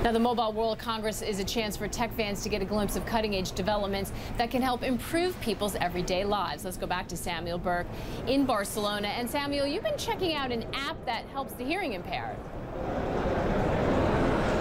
Now, the Mobile World Congress is a chance for tech fans to get a glimpse of cutting-edge developments that can help improve people's everyday lives. Let's go back to Samuel Burke in Barcelona. And Samuel, you've been checking out an app that helps the hearing impaired.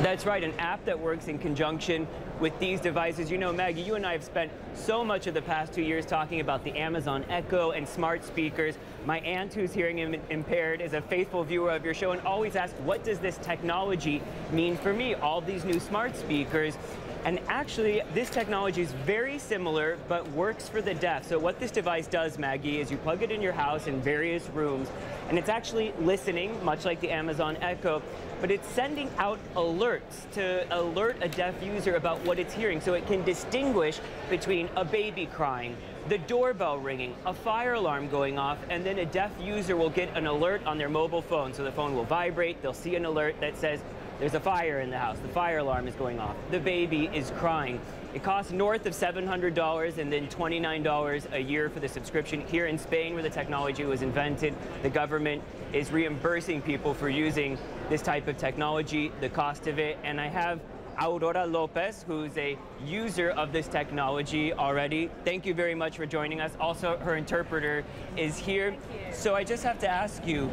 That's right, an app that works in conjunction with these devices. You know, Maggie, you and I have spent so much of the past 2 years talking about the Amazon Echo and smart speakers. My aunt, who's hearing impaired, is a faithful viewer of your show and always asks, what does this technology mean for me? All these new smart speakers. And actually, this technology is very similar, but works for the deaf. So what this device does, Maggie, is you plug it in your house in various rooms, and it's actually listening, much like the Amazon Echo, but it's sending out alerts to alert a deaf user about what it's hearing. So it can distinguish between a baby crying, the doorbell ringing, a fire alarm going off, and then a deaf user will get an alert on their mobile phone. So the phone will vibrate, they'll see an alert that says, there's a fire in the house, the fire alarm is going off, the baby is crying. It costs north of $700 and then $29 a year for the subscription. Here in Spain, where the technology was invented, the government is reimbursing people for using this type of technology, the cost of it. And I have Aurora Lopez, who's a user of this technology already. Thank you very much for joining us. Also, her interpreter is here. Thank you. So I just have to ask you,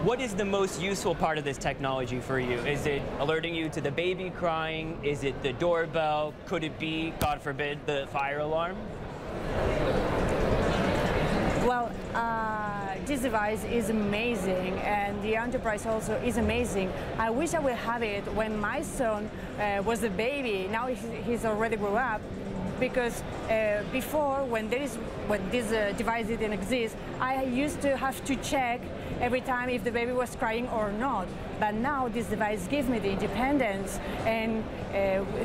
what is the most useful part of this technology for you? Is it alerting you to the baby crying? Is it the doorbell? Could it be, God forbid, the fire alarm? Well, this device is amazing, and the enterprise also is amazing. I wish I would have it when my son was a baby. Now he's already grew up. Because before, when this device didn't exist, I used to have to check every time if the baby was crying or not. But now this device gives me the independence, and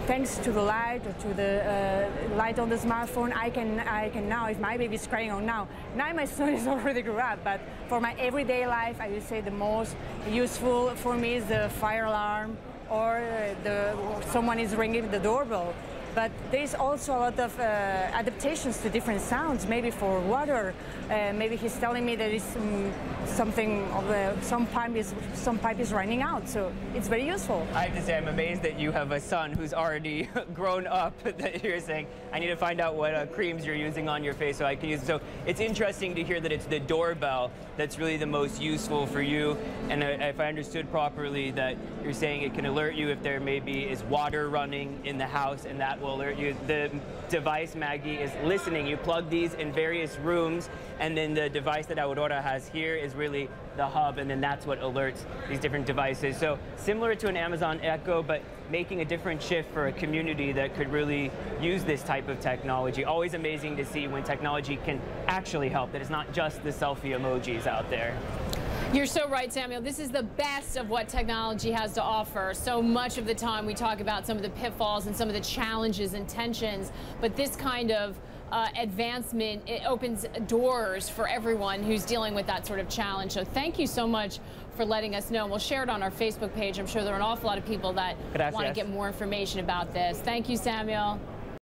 thanks to the light or to the light on the smartphone, I can now, if my baby is crying or now my son is already grew up. But for my everyday life, I would say the most useful for me is the fire alarm, or someone is ringing the doorbell. But there's also a lot of adaptations to different sounds, maybe for water. Maybe he's telling me that something of some pipe is running out, so it's very useful. I have to say, I'm amazed that you have a son who's already grown up, that you're saying, I need to find out what creams you're using on your face so I can use it. So it's interesting to hear that it's the doorbell that's really the most useful for you. And if I understood properly, that you're saying it can alert you if there maybe is water running in the house, and that will alert you. The device, Maggie, is listening. You plug these in various rooms, and then the device that Aurora has here is really the hub, and then that's what alerts these different devices. So similar to an Amazon Echo, but making a different shift for a community that could really use this type of technology. Always amazing to see when technology can actually help, that it's not just the selfie emojis out there. You're so right, Samuel. This is the best of what technology has to offer. So much of the time we talk about some of the pitfalls and some of the challenges and tensions, but this kind of advancement, it opens doors for everyone who's dealing with that sort of challenge. So thank you so much for letting us know. We'll share it on our Facebook page. I'm sure there are an awful lot of people that want to get more information about this. Thank you, Samuel.